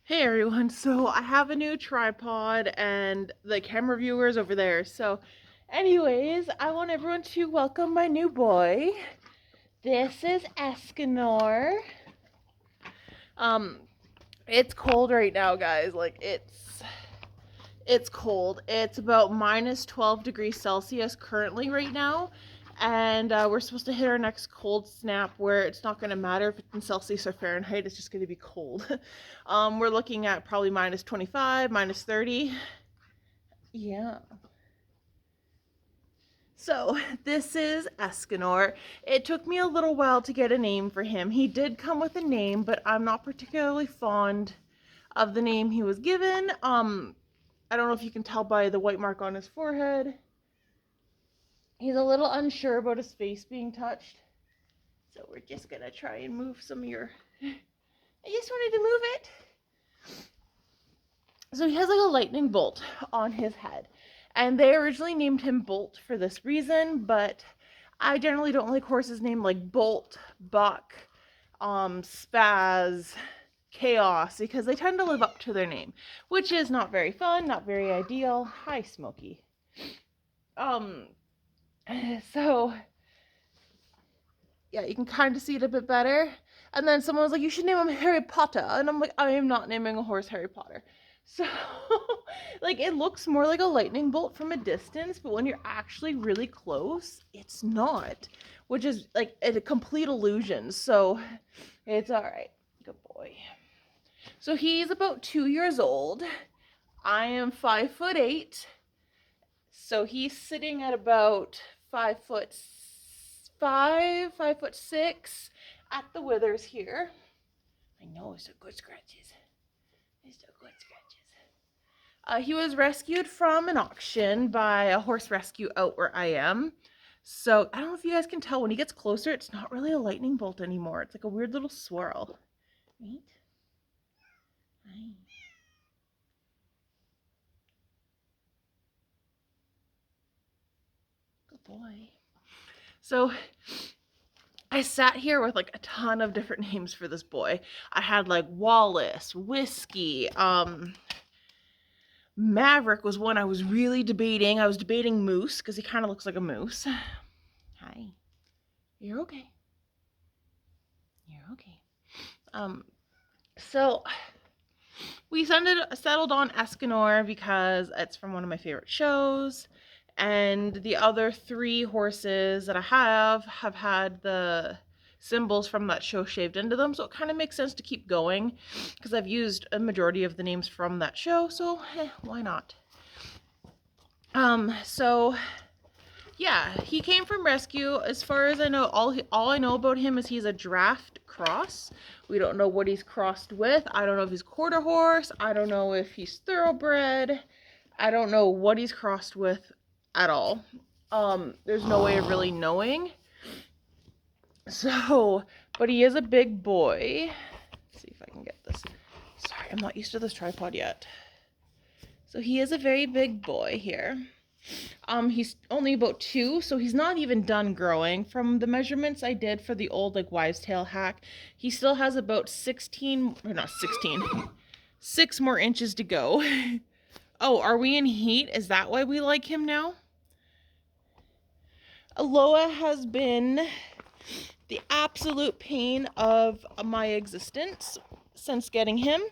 Hey everyone, so I have a new tripod and the camera viewer's over there. So anyways, I want everyone to welcome my new boy. This is Escanor. Um, it's cold right now, guys. It's cold. It's about minus 12 degrees Celsius currently right now. And we're supposed to hit our next cold snap where it's not going to matter if it's in Celsius or Fahrenheit, it's just going to be cold. We're looking at probably minus 25, minus 30. Yeah. So this is Escanor. It took me a little while to get a name for him. He did come with a name, but I'm not particularly fond of the name he was given. I don't know if you can tell by the white mark on his forehead. He's a little unsure about his face being touched. So we're just gonna try and move some of your... I just wanted to move it. So he has like a lightning bolt on his head. And they originally named him Bolt for this reason, but I generally don't like horses named like Bolt, Buck, Spaz, Chaos, because they tend to live up to their name, which is not very fun, not very ideal. Hi, Smokey. So yeah, you can kind of see it a bit better. And then someone was like, you should name him Harry Potter. And I'm like, I am not naming a horse Harry Potter. So, like, it looks more like a lightning bolt from a distance, but when you're actually really close, it's not. Which is, like, a complete illusion. So, it's alright. Good boy. So, he's about 2 years old. I am 5'8". So, he's sitting at about 5'5", 5'6" at the withers here. I know, it's a good scratches. It's a good scratches. He was rescued from an auction by a horse rescue out where I am. So I don't know if you guys can tell, when he gets closer, it's not really a lightning bolt anymore. It's like a weird little swirl. Right? Hi. Good boy. So I sat here with like a ton of different names for this boy. I had like Wallace, Whiskey, Maverick was one I was really debating. I was debating Moose because he kind of looks like a moose. Hi. You're okay. You're okay. So we settled on Escanor because it's from one of my favorite shows. And the other 3 horses that I have had the symbols from that show shaved into them, so it kind of makes sense to keep going because I've used a majority of the names from that show, so why not? So yeah, he came from rescue. As far as I know, all I know about him is he's a draft cross. We don't know what he's crossed with. I don't know if he's quarter horse. I don't know if he's thoroughbred. I don't know what he's crossed with at all. There's no way of really knowing. So, but he is a big boy. Let's see if I can get this. Sorry, I'm not used to this tripod yet. So he is a very big boy here. He's only about 2, so he's not even done growing. From the measurements I did for the old like wives tale hack, he still has about 16, or not 16, 6 more inches to go. Oh, are we in heat? Is that why we like him now? Aloa has been the absolute pain of my existence since getting him.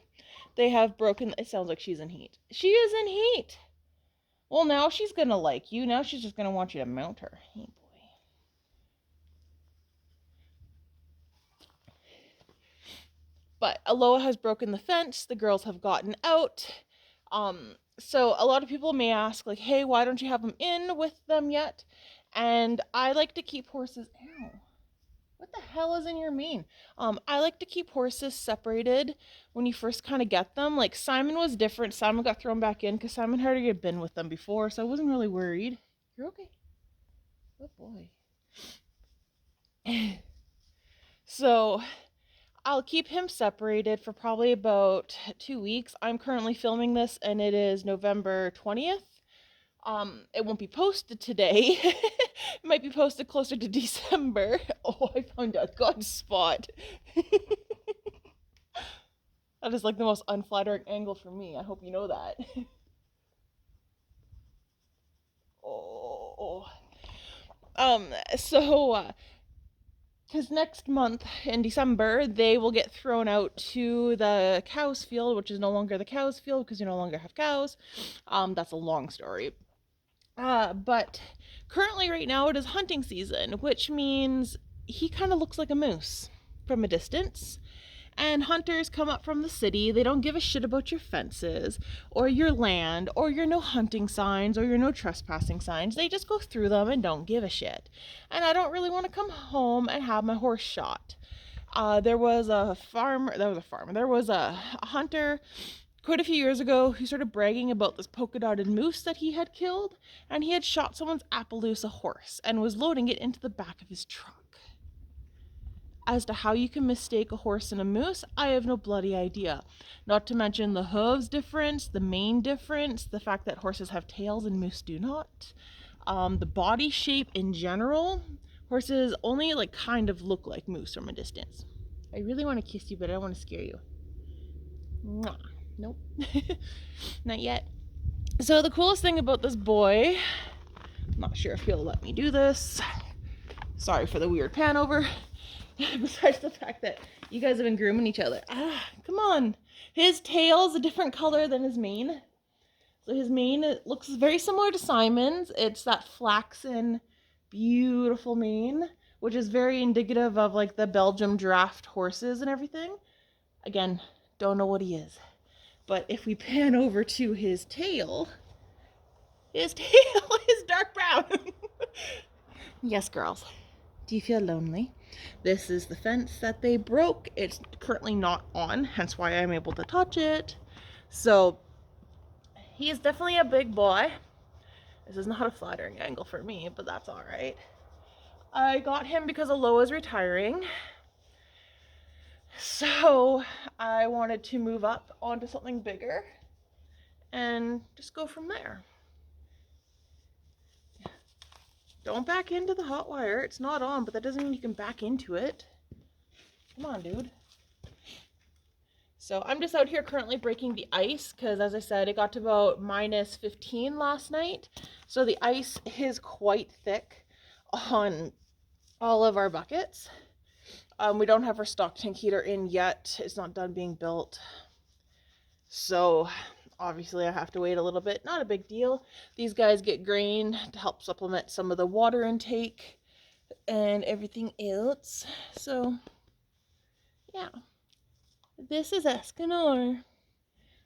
They have broken, it sounds like she's in heat. She is in heat. Well, now she's going to like you. Now she's just going to want you to mount her. Hey, boy. But Aloha has broken the fence. The girls have gotten out. So a lot of people may ask, like, hey, why don't you have them in with them yet? And I like to keep horses... Ow. What the hell is in your mane? I like to keep horses separated when you first kind of get them. Like, Simon was different. Simon got thrown back in because Simon had already been with them before, so I wasn't really worried. You're okay. Good boy. So, I'll keep him separated for probably about 2 weeks. I'm currently filming this, and it is November 20th. It won't be posted today. It might be posted closer to December. Oh, I found a good spot. That is like the most unflattering angle for me. I hope you know that. Oh. So because next month in December they will get thrown out to the cows field, which is no longer the cows field because you no longer have cows. That's a long story. But currently right now it is hunting season, which means he kind of looks like a moose from a distance. And hunters come up from the city. They don't give a shit about your fences or your land or your no hunting signs or your no trespassing signs. They just go through them and don't give a shit. And I don't really want to come home and have my horse shot. There was a hunter quite a few years ago who started bragging about this polka dotted moose that he had killed, and he had shot someone's Appaloosa horse and was loading it into the back of his truck. As to how you can mistake a horse and a moose, I have no bloody idea. Not to mention the hooves difference, the mane difference, the fact that horses have tails and moose do not. The body shape in general, horses only like kind of look like moose from a distance. I really want to kiss you, but I don't want to scare you. Mwah. Nope. Not yet. So the coolest thing about this boy, I'm not sure if he'll let me do this. Sorry for the weird pan over. Besides the fact that you guys have been grooming each other. Come on. His tail's a different color than his mane. So his mane, it looks very similar to Simon's. It's that flaxen, beautiful mane, which is very indicative of like the Belgium draft horses and everything. Again, don't know what he is. But if we pan over to his tail is dark brown. Yes, girls. Do you feel lonely? This is the fence that they broke. It's currently not on, hence why I'm able to touch it. So he is definitely a big boy. This is not a flattering angle for me, but that's all right. I got him because Aloa is retiring. So I wanted to move up onto something bigger and just go from there. Don't back into the hot wire. It's not on, but that doesn't mean you can back into it. Come on, dude. So I'm just out here currently breaking the ice because, as I said, it got to about minus 15 last night. So the ice is quite thick on all of our buckets. We don't have our stock tank heater in yet. It's not done being built. So obviously I have to wait a little bit. Not a big deal. These guys get grain to help supplement some of the water intake and everything else. So yeah, this is Escanor.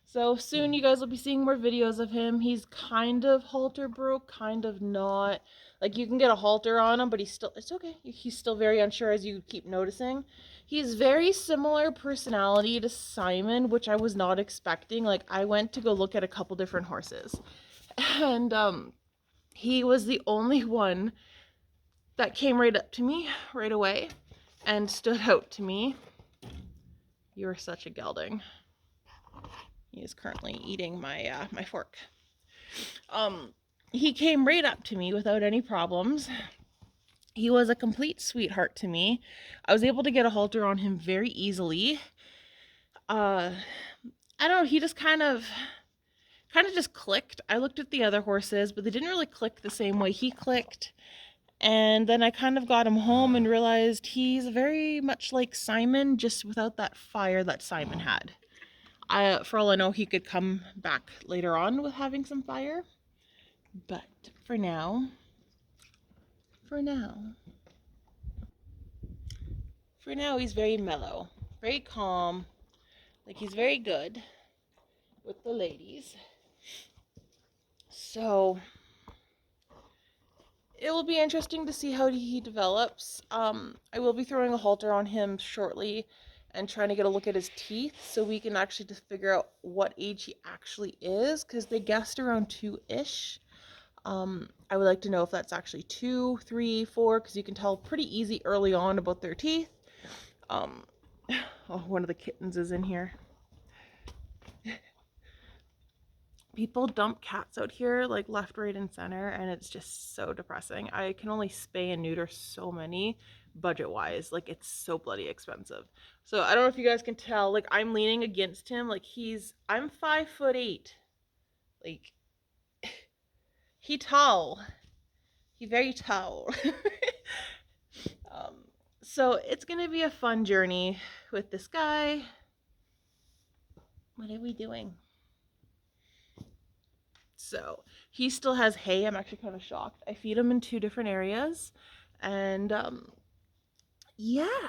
So soon you guys will be seeing more videos of him. He's kind of halter broke, kind of not. Like you can get a halter on him, but it's okay. He's still very unsure, as you keep noticing. He's very similar personality to Simon, which I was not expecting. Like I went to go look at a couple different horses, and he was the only one that came right up to me right away and stood out to me. You're such a gelding. He is currently eating my my fork. He came right up to me without any problems. He was a complete sweetheart to me. I was able to get a halter on him very easily. I don't know, he just kind of just clicked. I looked at the other horses, but they didn't really click the same way he clicked. And then I kind of got him home and realized he's very much like Simon, just without that fire that Simon had. For all I know, he could come back later on with having some fire. But for now, he's very mellow, very calm. Like he's very good with the ladies. So it will be interesting to see how he develops. I will be throwing a halter on him shortly and trying to get a look at his teeth so we can actually just figure out what age he actually is, because they guessed around 2-ish. I would like to know if that's actually 2, 3, 4, because you can tell pretty easy early on about their teeth. Oh, one of the kittens is in here. People dump cats out here like left, right, and center, and it's just so depressing. I can only spay and neuter so many budget-wise. Like, it's so bloody expensive. So I don't know if you guys can tell, like, I'm leaning against him. Like, I'm 5'8". Like, he tall. He very tall. um, so it's gonna be a fun journey with this guy. What are we doing? So he still has hay. I'm actually kind of shocked. I feed him in 2 different areas. And yeah,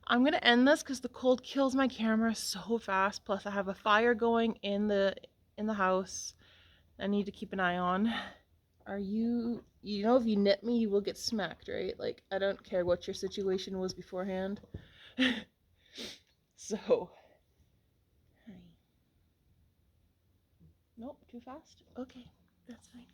I'm going to end this because the cold kills my camera so fast. Plus I have a fire going in the house I need to keep an eye on. You know, if you nip me, you will get smacked, right? Like, I don't care what your situation was beforehand. So, hi. Nope, too fast? Okay, that's fine.